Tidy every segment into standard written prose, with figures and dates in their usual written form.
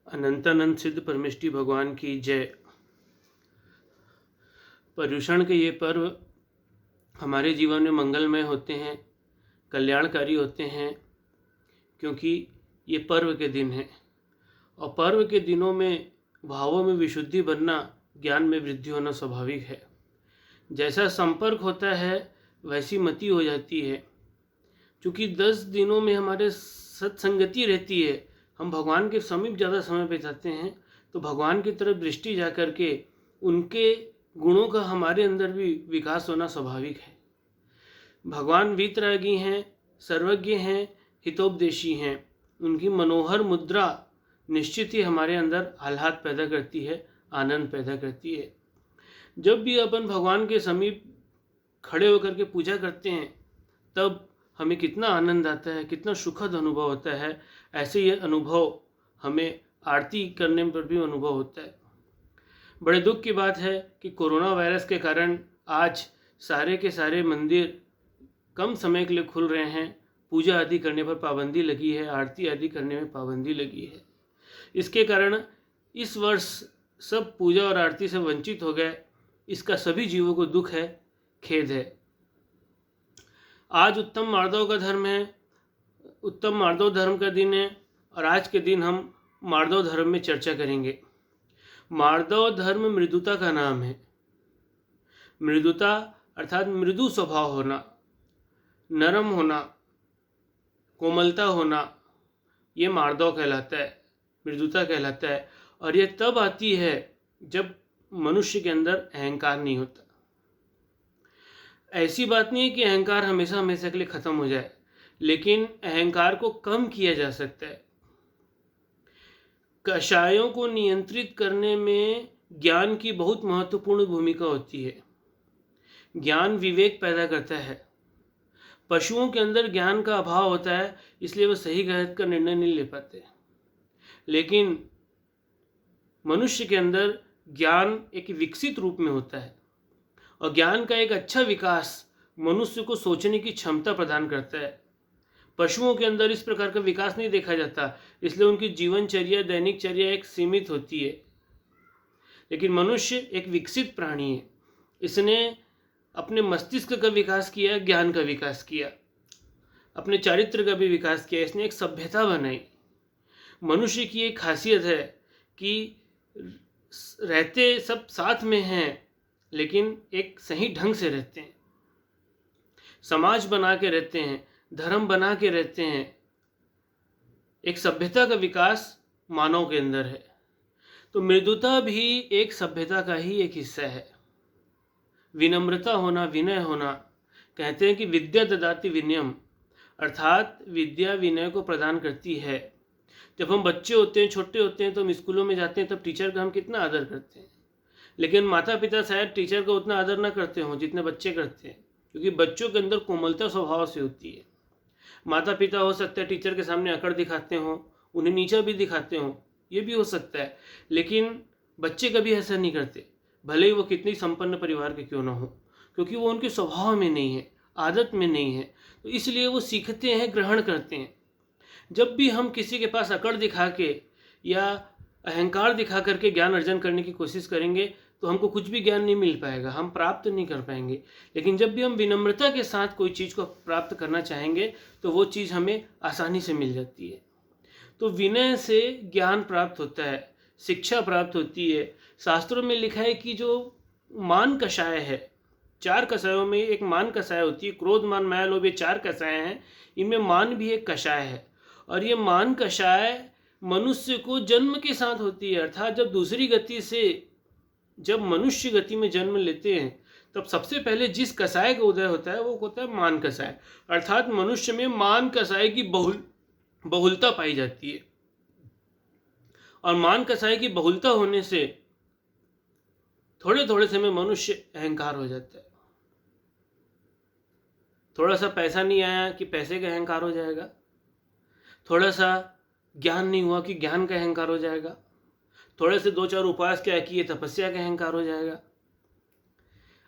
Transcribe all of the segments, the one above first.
अनंतानंद सिद्ध परमेष्टि भगवान की जय। पर्युषण के ये पर्व हमारे जीवन में मंगलमय होते हैं, कल्याणकारी होते हैं, क्योंकि ये पर्व के दिन हैं और पर्व के दिनों में भावों में विशुद्धि बनना, ज्ञान में वृद्धि होना स्वाभाविक है। जैसा संपर्क होता है वैसी मति हो जाती है। क्योंकि 10 दिनों में हमारे सत्संगति रहती है, हम भगवान के समीप ज़्यादा समय बिताते हैं, तो भगवान की तरफ दृष्टि जा कर के उनके गुणों का हमारे अंदर भी विकास होना स्वाभाविक है। भगवान वीतरागी हैं, सर्वज्ञ हैं, हितोपदेशी हैं। उनकी मनोहर मुद्रा निश्चित ही हमारे अंदर आह्लाद पैदा करती है, आनंद पैदा करती है। जब भी अपन भगवान के समीप खड़े होकर के पूजा करते हैं तब हमें कितना आनंद आता है, कितना सुखद अनुभव होता है। ऐसे ये अनुभव हमें आरती करने पर भी अनुभव होता है। बड़े दुख की बात है कि कोरोना वायरस के कारण आज सारे के सारे मंदिर कम समय के लिए खुल रहे हैं। पूजा आदि करने पर पाबंदी लगी है, आरती आदि करने में पाबंदी लगी है। इसके कारण इस वर्ष सब पूजा और आरती से वंचित हो गए। इसका सभी जीवों को दुख है, खेद है। आज उत्तम मार्दव का धर्म है, उत्तम मार्दव धर्म का दिन है और आज के दिन हम मार्दव धर्म में चर्चा करेंगे। मार्दव धर्म मृदुता का नाम है। मृदुता अर्थात मृदु स्वभाव होना, नरम होना, कोमलता होना, ये मार्दव कहलाता है, मृदुता कहलाता है। और यह तब आती है जब मनुष्य के अंदर अहंकार नहीं होता। ऐसी बात नहीं है कि अहंकार हमेशा हमेशा के लिए खत्म हो जाए, लेकिन अहंकार को कम किया जा सकता है। कषायों को नियंत्रित करने में ज्ञान की बहुत महत्वपूर्ण भूमिका होती है। ज्ञान विवेक पैदा करता है। पशुओं के अंदर ज्ञान का अभाव होता है, इसलिए वह सही गलत का निर्णय नहीं ले पाते। लेकिन मनुष्य के अंदर ज्ञान एक विकसित रूप में होता है और ज्ञान का एक अच्छा विकास मनुष्य को सोचने की क्षमता प्रदान करता है। पशुओं के अंदर इस प्रकार का विकास नहीं देखा जाता, इसलिए उनकी जीवनचर्या, दैनिकचर्या एक सीमित होती है। लेकिन मनुष्य एक विकसित प्राणी है। इसने अपने मस्तिष्क का विकास किया, ज्ञान का विकास किया, अपने चारित्र का भी विकास किया। इसने एक सभ्यता बनाई। मनुष्य की एक खासियत है कि रहते सब साथ में हैं, लेकिन एक सही ढंग से रहते हैं, समाज बना के रहते हैं, धर्म बना के रहते हैं। एक सभ्यता का विकास मानव के अंदर है। तो मृदुता भी एक सभ्यता का ही एक हिस्सा है। विनम्रता होना, विनय होना। कहते हैं कि विद्या ददाति विनयम, अर्थात विद्या विनय को प्रदान करती है। जब हम बच्चे होते हैं, छोटे होते हैं, तो हम स्कूलों में जाते हैं, तब टीचर का हम कितना आदर करते हैं। लेकिन माता पिता शायद टीचर का उतना आदर ना करते हों जितने बच्चे करते हैं, क्योंकि बच्चों के अंदर कोमलता स्वभाव से होती है। माता पिता हो सकता है टीचर के सामने अकड़ दिखाते हों, उन्हें नीचा भी दिखाते हों, ये भी हो सकता है। लेकिन बच्चे कभी ऐसा नहीं करते, भले ही वो कितनी संपन्न परिवार के क्यों ना हो, क्योंकि वो उनके स्वभाव में नहीं है, आदत में नहीं है। तो इसलिए वो सीखते हैं, ग्रहण करते हैं। जब भी हम किसी के पास अकड़ दिखा के या अहंकार दिखा करके ज्ञान अर्जन करने की कोशिश करेंगे तो हमको कुछ भी ज्ञान नहीं मिल पाएगा, हम प्राप्त नहीं कर पाएंगे। लेकिन जब भी हम विनम्रता के साथ कोई चीज़ को प्राप्त करना चाहेंगे तो वो चीज़ हमें आसानी से मिल जाती है। तो विनय से ज्ञान प्राप्त होता है, शिक्षा प्राप्त होती है। शास्त्रों में लिखा है कि जो मान कषाय है, 4 कषायों में एक मान कषाय होती है। क्रोध, मान, माया, लोभ, ये 4 कषाय हैं। इनमें मान भी एक कषाय है। और ये मान कषाय मनुष्य को जन्म के साथ होती है। अर्थात जब दूसरी गति से, जब मनुष्य गति में जन्म लेते हैं, तब सबसे पहले जिस कषाय का उदय होता है वो होता है मान कषाय। अर्थात मनुष्य में मान कषाय की बहुलता पाई जाती है। और मान कषाय की बहुलता होने से थोड़े थोड़े समय मनुष्य अहंकार हो जाता है। थोड़ा सा पैसा नहीं आया कि पैसे का अहंकार हो जाएगा, थोड़ा सा ज्ञान नहीं हुआ कि ज्ञान का अहंकार हो जाएगा, थोड़े से 2-4 उपवास क्या किए, तपस्या का अहंकार हो जाएगा।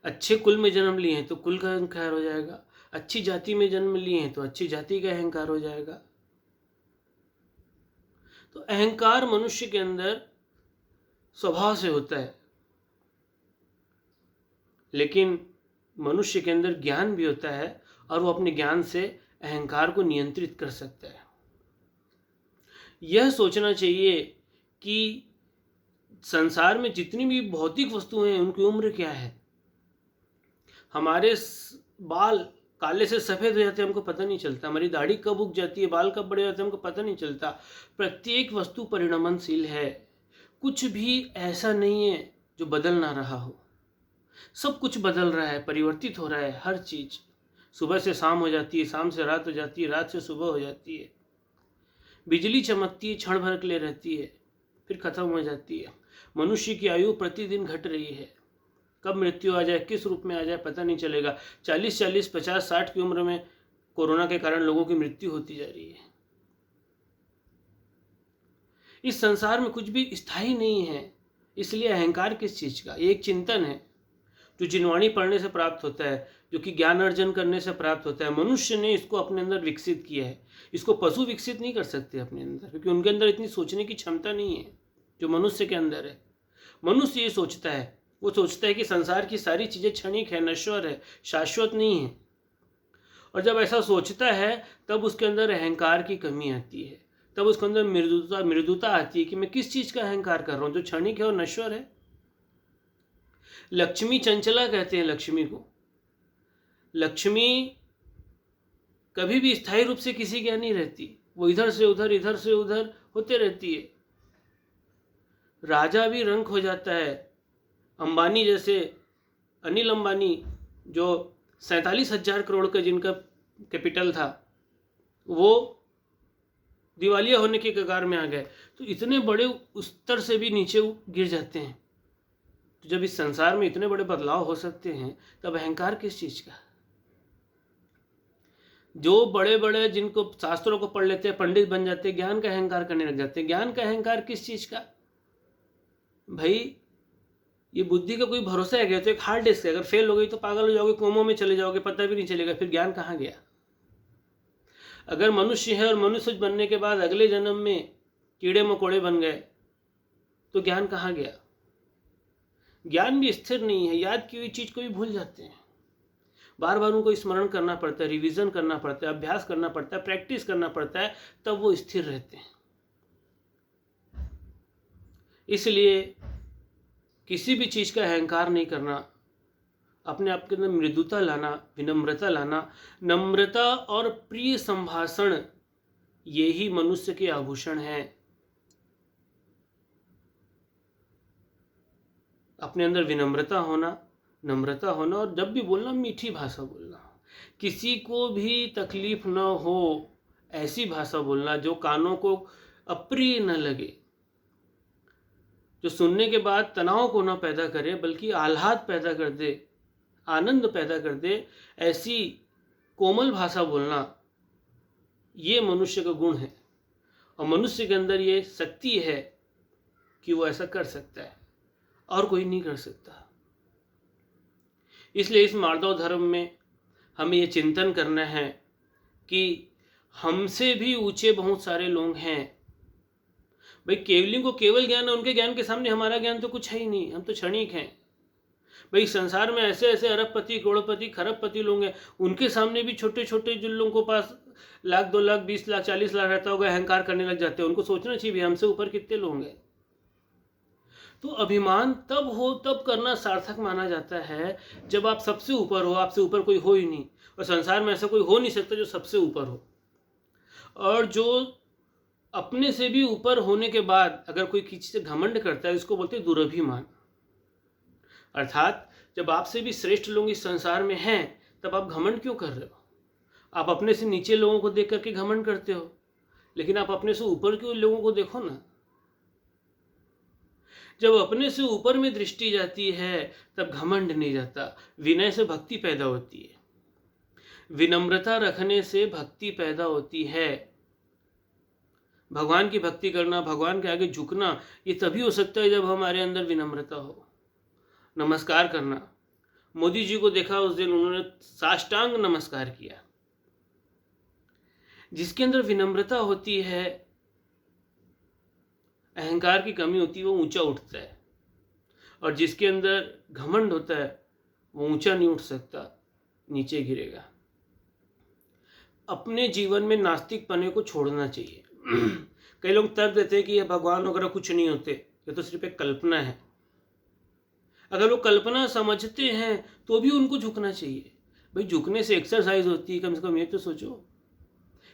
अच्छे कुल में जन्म लिए हैं तो कुल का अहंकार हो जाएगा, अच्छी जाति में जन्म लिए हैं तो अच्छी जाति का अहंकार हो जाएगा। तो अहंकार मनुष्य के अंदर स्वभाव से होता है, लेकिन मनुष्य के अंदर ज्ञान भी होता है और वो अपने ज्ञान से अहंकार को नियंत्रित कर सकता है। यह सोचना चाहिए कि संसार में जितनी भी भौतिक वस्तुएं हैं उनकी उम्र क्या है। हमारे बाल काले से सफ़ेद हो जाते हैं, हमको पता नहीं चलता। हमारी दाढ़ी कब उग जाती है, बाल कब बड़े होते हैं, हमको पता नहीं चलता। प्रत्येक वस्तु परिणमनशील है, कुछ भी ऐसा नहीं है जो बदल ना रहा हो। सब कुछ बदल रहा है, परिवर्तित हो रहा है हर चीज़। सुबह से शाम हो जाती है, शाम से रात हो जाती है, रात से सुबह हो जाती है। बिजली चमकती है, क्षण भर के लिए रहती है, फिर खत्म हो जाती है। मनुष्य की आयु प्रतिदिन घट रही है, कब मृत्यु आ जाए, किस रूप में आ जाए पता नहीं चलेगा। 40, 50, 60 की उम्र में कोरोना के कारण लोगों की मृत्यु होती जा रही है। इस संसार में कुछ भी स्थायी नहीं है, इसलिए अहंकार किस चीज का? ये एक चिंतन है जो जिनवाणी पढ़ने से प्राप्त होता है, जो कि ज्ञान अर्जन करने से प्राप्त होता है। मनुष्य ने इसको अपने अंदर विकसित किया है। इसको पशु विकसित नहीं कर सकते अपने अंदर, क्योंकि उनके अंदर इतनी सोचने की क्षमता नहीं है जो मनुष्य के अंदर है। मनुष्य ये सोचता है, वो सोचता है कि संसार की सारी चीज़ें क्षणिक है, नश्वर है, शाश्वत नहीं है। और जब ऐसा सोचता है तब उसके अंदर अहंकार की कमी आती है, तब उसके अंदर मृदुता आती है कि मैं किस चीज़ का अहंकार कर रहा हूँ जो क्षणिक है और नश्वर है। लक्ष्मी चंचला कहते हैं लक्ष्मी को। लक्ष्मी कभी भी स्थायी रूप से किसी की नहीं रहती, वो इधर से उधर होते रहती है। राजा भी रंक हो जाता है। अंबानी जैसे अनिल अंबानी, जो 47,000 करोड़ का जिनका कैपिटल था, वो दिवालिया होने के कगार में आ गए। तो इतने बड़े स्तर से भी नीचे गिर जाते हैं। तो जब इस संसार में इतने बड़े बदलाव हो सकते हैं, तब अहंकार किस चीज का? जो बड़े बड़े जिनको शास्त्रों को पढ़ लेते हैं, पंडित बन जाते हैं, ज्ञान का अहंकार करने लग जाते हैं। ज्ञान का अहंकार किस चीज का? भाई ये बुद्धि का कोई भरोसा है क्या? तो एक हार्ड डिस्क है, अगर फेल हो गई तो पागल हो जाओगे, कोमों में चले जाओगे, पता भी नहीं चलेगा, फिर ज्ञान कहाँ गया? अगर मनुष्य है और मनुष्य बनने के बाद अगले जन्म में कीड़े मकोड़े बन गए तो ज्ञान कहाँ गया? ज्ञान भी स्थिर नहीं है, याद की हुई चीज को भी भूल जाते हैं। बार बार उनको स्मरण करना पड़ता है, रिवीजन करना पड़ता है, अभ्यास करना पड़ता है, प्रैक्टिस करना पड़ता है, तब वो स्थिर रहते हैं। इसलिए किसी भी चीज का अहंकार नहीं करना, अपने आप के अंदर मृदुता लाना, विनम्रता लाना। नम्रता और प्रिय संभाषण, ये ही मनुष्य के आभूषण हैं। अपने अंदर विनम्रता होना, नम्रता होना, और जब भी बोलना मीठी भाषा बोलना, किसी को भी तकलीफ न हो ऐसी भाषा बोलना जो कानों को अप्रिय न लगे, जो सुनने के बाद तनाव को न पैदा करे बल्कि आह्लाद पैदा कर दे, आनंद पैदा कर दे, ऐसी कोमल भाषा बोलना, ये मनुष्य का गुण है। और मनुष्य के अंदर ये शक्ति है कि वो ऐसा कर सकता है और कोई नहीं कर सकता। इसलिए इस मार्दव धर्म में हमें ये चिंतन करना है कि हमसे भी ऊंचे बहुत सारे लोग हैं। भाई केवलियों को केवल ज्ञान है, उनके ज्ञान के सामने हमारा ज्ञान तो कुछ है ही नहीं, हम तो क्षणिक हैं। भाई संसार में ऐसे ऐसे अरबपति, करोड़पति, खरबपति लोग हैं, उनके सामने भी छोटे छोटे जिन लोगों के पास 1,00,000, 2,00,000, 20,00,000, 40,00,000 रहता होगा, अहंकार करने लग जाते हैं। उनको सोचना चाहिए हमसे ऊपर कितने लोग हैं। तो अभिमान तब हो, तब करना सार्थक माना जाता है जब आप सबसे ऊपर हो, आपसे ऊपर कोई हो ही नहीं, और संसार में ऐसा कोई हो नहीं सकता जो सबसे ऊपर हो। और जो अपने से भी ऊपर होने के बाद अगर कोई किसी से घमंड करता है, इसको बोलते हैं दुरभिमान। अर्थात जब आपसे भी श्रेष्ठ लोग इस संसार में हैं, तब आप घमंड क्यों कर रहे हो? आप अपने से नीचे लोगों को देख करके घमंड करते हो, लेकिन आप अपने से ऊपर के लोगों को देखो ना। जब अपने से ऊपर में दृष्टि जाती है तब घमंड नहीं जाता, विनय से भक्ति पैदा होती है, विनम्रता रखने से भक्ति पैदा होती है। भगवान की भक्ति करना, भगवान के आगे झुकना, ये तभी हो सकता है जब हमारे अंदर विनम्रता हो। नमस्कार करना, मोदी जी को देखा उस दिन उन्होंने साष्टांग नमस्कार किया। जिसके अंदर विनम्रता होती है अहंकार की कमी होती है वो ऊंचा उठता है, और जिसके अंदर घमंड होता है वो ऊंचा नहीं उठ सकता, नीचे गिरेगा। अपने जीवन में नास्तिक पने को छोड़ना चाहिए। कई लोग तर्क देते हैं कि ये भगवान वगैरह कुछ नहीं होते, ये तो सिर्फ एक कल्पना है। अगर वो कल्पना समझते हैं तो भी उनको झुकना चाहिए। भाई झुकने से एक्सरसाइज होती है, कम से कम ये तो सोचो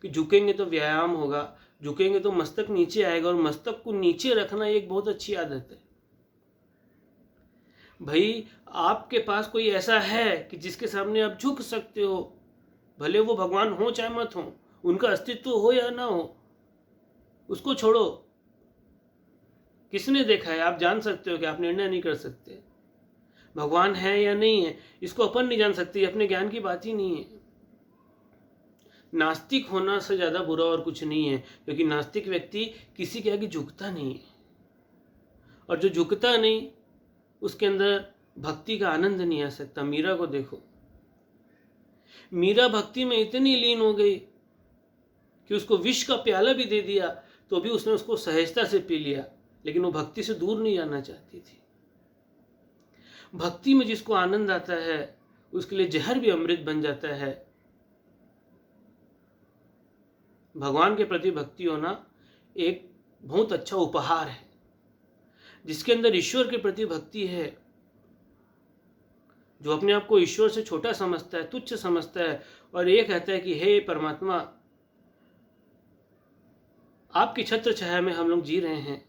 कि झुकेंगे तो व्यायाम होगा, झुकेंगे तो मस्तक नीचे आएगा, और मस्तक को नीचे रखना एक बहुत अच्छी आदत है। भाई आपके पास कोई ऐसा है कि जिसके सामने आप झुक सकते हो, भले वो भगवान हो चाहे मत हो, उनका अस्तित्व हो या ना हो, उसको छोड़ो। किसने देखा है? आप जान सकते हो कि आप निर्णय नहीं कर सकते। भगवान है या नहीं है इसको अपन नहीं जान सकते, अपने ज्ञान की बात ही नहीं है। नास्तिक होना से ज्यादा बुरा और कुछ नहीं है, क्योंकि नास्तिक व्यक्ति किसी के आगे झुकता नहीं है, और जो झुकता नहीं उसके अंदर भक्ति का आनंद नहीं आ सकता। मीरा को देखो, मीरा भक्ति में इतनी लीन हो गई कि उसको विष का प्याला भी दे दिया तो भी उसने उसको सहजता से पी लिया, लेकिन वो भक्ति से दूर नहीं जाना चाहती थी। भक्ति में जिसको आनंद आता है उसके लिए जहर भी अमृत बन जाता है। भगवान के प्रति भक्ति होना एक बहुत अच्छा उपहार है। जिसके अंदर ईश्वर के प्रति भक्ति है, जो अपने आप को ईश्वर से छोटा समझता है, तुच्छ समझता है, और ये कहता है कि हे परमात्मा, आपकी छत्र छाया में हम लोग जी रहे हैं,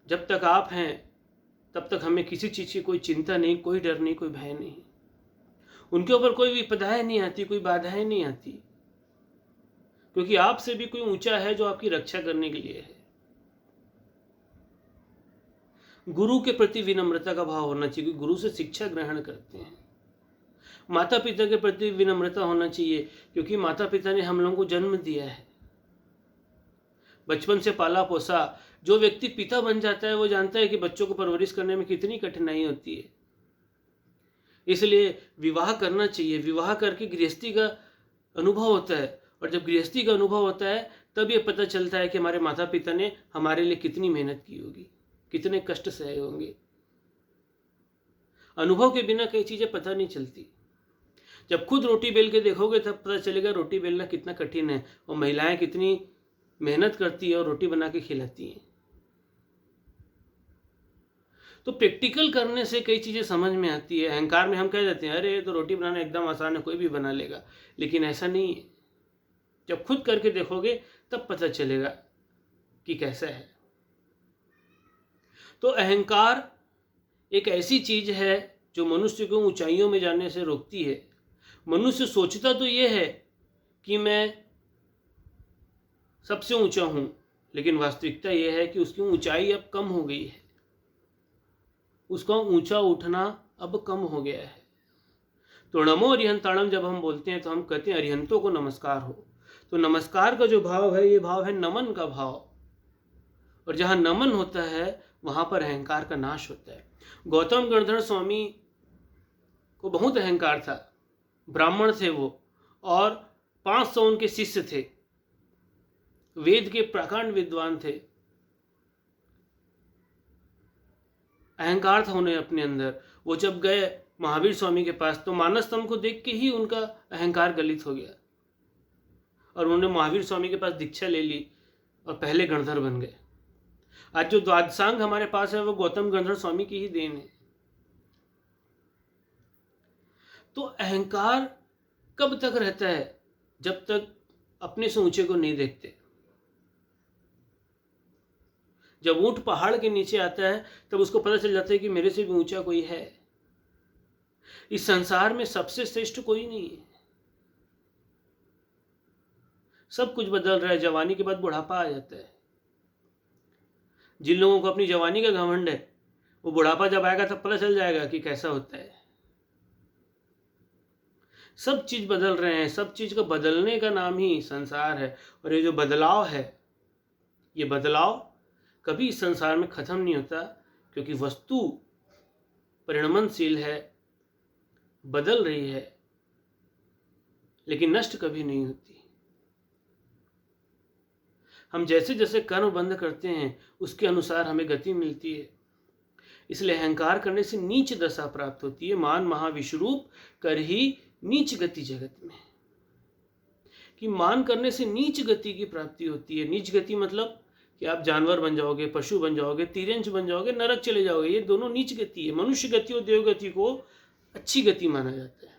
जब तक आप हैं तब तक हमें किसी चीज की कोई चिंता नहीं, कोई डर नहीं, कोई भय नहीं। उनके ऊपर कोई विपदाएं नहीं आती, कोई बाधाएं नहीं आती, क्योंकि आपसे भी कोई ऊंचा है जो आपकी रक्षा करने के लिए है। गुरु के प्रति विनम्रता का भाव होना चाहिए, क्योंकि गुरु से शिक्षा ग्रहण करते हैं। माता पिता के प्रति विनम्रता होना चाहिए, क्योंकि माता पिता ने हम लोगों को जन्म दिया है, बचपन से पाला पोसा। जो व्यक्ति पिता बन जाता है वो जानता है कि बच्चों को परवरिश करने में कितनी कठिनाई होती है। इसलिए विवाह करना चाहिए। विवाह करके गृहस्थी का अनुभव होता है, और जब गृहस्थी का अनुभव होता है तब ये पता चलता है कि हमारे माता पिता ने हमारे लिए कितनी मेहनत की होगी, कितने कष्ट सहे होंगे। अनुभव के बिना कई चीजें पता नहीं चलती। जब खुद रोटी बेल के देखोगे तब पता चलेगा रोटी बेलना कितना कठिन है, और महिलाएं कितनी मेहनत करती है और रोटी बना के खिलाती हैं। तो प्रैक्टिकल करने से कई चीजें समझ में आती है। अहंकार में हम कह देते हैं अरे तो रोटी बनाना एकदम आसान है, कोई भी बना लेगा, लेकिन ऐसा नहीं है। जब खुद करके देखोगे तब पता चलेगा कि कैसा है। तो अहंकार एक ऐसी चीज है जो मनुष्य को ऊंचाइयों में जाने से रोकती है। मनुष्य सोचता तो ये है कि मैं सबसे ऊंचा हूं, लेकिन वास्तविकता यह है कि उसकी ऊंचाई अब कम हो गई है, उसका ऊंचा उठना अब कम हो गया है। तो नमो अरिहंताणम जब हम बोलते हैं तो हम कहते हैं अरिहंतों को नमस्कार हो। तो नमस्कार का जो भाव है, ये भाव है नमन का भाव, और जहां नमन होता है वहां पर अहंकार का नाश होता है। गौतम गणधर स्वामी को बहुत अहंकार था, ब्राह्मण थे वो, और 500 उनके शिष्य थे, वेद के प्रकांड विद्वान थे। अहंकार था उन्हें अपने अंदर। वो जब गए महावीर स्वामी के पास तो मानस स्तंभ को देख के ही उनका अहंकार गलित हो गया, और उन्होंने महावीर स्वामी के पास दीक्षा ले ली और पहले गणधर बन गए। आज जो द्वादशांग हमारे पास है वो गौतम गणधर स्वामी की ही देन है। तो अहंकार कब तक रहता है? जब तक अपने से ऊंचे को नहीं देखते। जब ऊंट पहाड़ के नीचे आता है तब उसको पता चल जाता है कि मेरे से भी ऊंचा कोई है। इस संसार में सबसे श्रेष्ठ कोई नहीं है। सब कुछ बदल रहा है, जवानी के बाद बुढ़ापा आ जाता है। जिन लोगों को अपनी जवानी का घमंड है वो बुढ़ापा जब आएगा तब पता चल जाएगा कि कैसा होता है। सब चीज बदल रहे हैं, सब चीज को बदलने का नाम ही संसार है। और ये जो बदलाव है, ये बदलाव कभी इस संसार में खत्म नहीं होता, क्योंकि वस्तु परिणमनशील है, बदल रही है, लेकिन नष्ट कभी नहीं होती। हम जैसे जैसे कर्म बंद करते हैं उसके अनुसार हमें गति मिलती है। इसलिए अहंकार करने से नीच दशा प्राप्त होती है। मान महाविश्वरूप कर ही नीच गति जगत में, कि मान करने से नीच गति की प्राप्ति होती है। नीच गति मतलब कि आप जानवर बन जाओगे, पशु बन जाओगे, तिर्यंच बन जाओगे, नरक चले जाओगे। ये दोनों नीच गति है। मनुष्य गति और देव गति को अच्छी गति माना जाता है,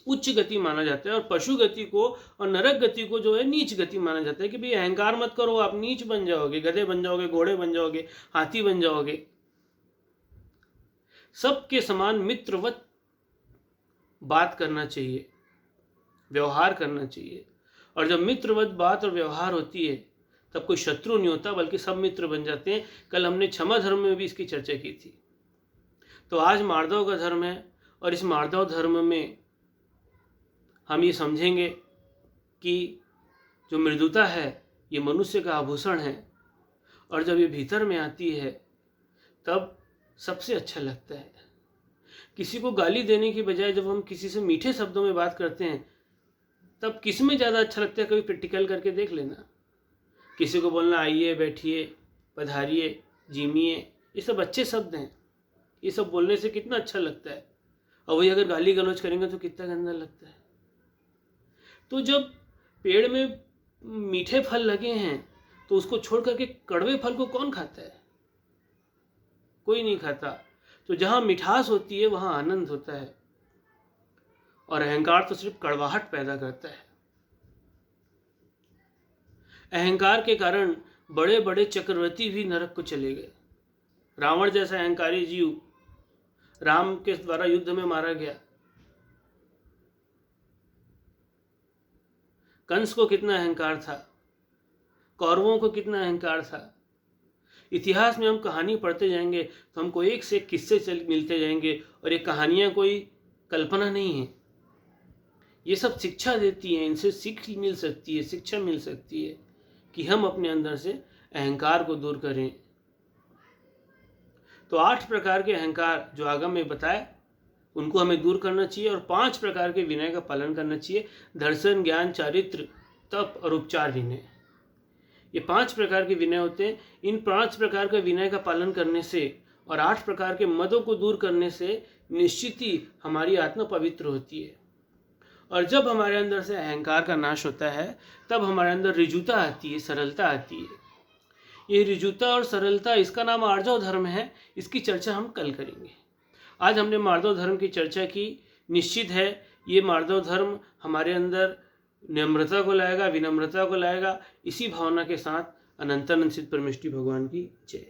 उच्च गति माना जाता है, और पशु गति को और नरक गति को जो है नीच गति माना जाता है। कि भाई अहंकार मत करो, आप नीच बन जाओगे, गधे बन जाओगे, घोड़े बन जाओगे, हाथी बन जाओगे। सबके समान मित्रवत बात करना चाहिए, व्यवहार करना चाहिए। और जब मित्रवत बात और व्यवहार होती है तब कोई शत्रु नहीं होता, बल्कि सब मित्र बन जाते हैं। कल हमने क्षमा धर्म में भी इसकी चर्चा की थी। तो आज मार्दव का धर्म है, और इस मार्दव धर्म में हम ये समझेंगे कि जो मृदुता है ये मनुष्य का आभूषण है, और जब ये भीतर में आती है तब सबसे अच्छा लगता है। किसी को गाली देने की बजाय जब हम किसी से मीठे शब्दों में बात करते हैं तब किस में ज़्यादा अच्छा लगता है, कभी प्रैक्टिकल करके देख लेना। किसी को बोलना आइए, बैठिए, पधारिए, जीमिए, ये सब अच्छे शब्द हैं। ये सब बोलने से कितना अच्छा लगता है, और वही अगर गाली गलौज करेंगे तो कितना गंदा लगता है। तो जब पेड़ में मीठे फल लगे हैं तो उसको छोड़ करके कड़वे फल को कौन खाता है? कोई नहीं खाता। तो जहाँ मिठास होती है वहाँ आनंद होता है, और अहंकार तो सिर्फ कड़वाहट पैदा करता है। अहंकार के कारण बड़े बड़े चक्रवर्ती भी नरक को चले गए। रावण जैसा अहंकारी जीव राम के द्वारा युद्ध में मारा गया। कंस को कितना अहंकार था, कौरवों को कितना अहंकार था। इतिहास में हम कहानी पढ़ते जाएंगे तो हमको एक से एक किस्से मिलते जाएंगे, और ये कहानियाँ कोई कल्पना नहीं है। ये सब शिक्षा देती हैं, इनसे सीख मिल सकती है, शिक्षा मिल सकती है कि हम अपने अंदर से अहंकार को दूर करें। तो 8 प्रकार के अहंकार जो आगम में बताए उनको हमें दूर करना चाहिए, और 5 प्रकार के विनय का पालन करना चाहिए। दर्शन, ज्ञान, चारित्र, तप और उपचार विनय, ये 5 प्रकार के विनय होते हैं। इन 5 प्रकार का विनय का पालन करने से और 8 प्रकार के मदों को दूर करने से निश्चित ही हमारी आत्मा पवित्र होती है। और जब हमारे अंदर से अहंकार का नाश होता है तब हमारे अंदर ऋजुता आती है, सरलता आती है। ये ऋजुता और सरलता, इसका नाम आर्जव धर्म है। इसकी चर्चा हम कल करेंगे। आज हमने मार्दव धर्म की चर्चा की। निश्चित है ये मार्दव धर्म हमारे अंदर नम्रता को लाएगा, विनम्रता को लाएगा। इसी भावना के साथ अनंतानंद सिद्ध परमेष्ठी भगवान की जय।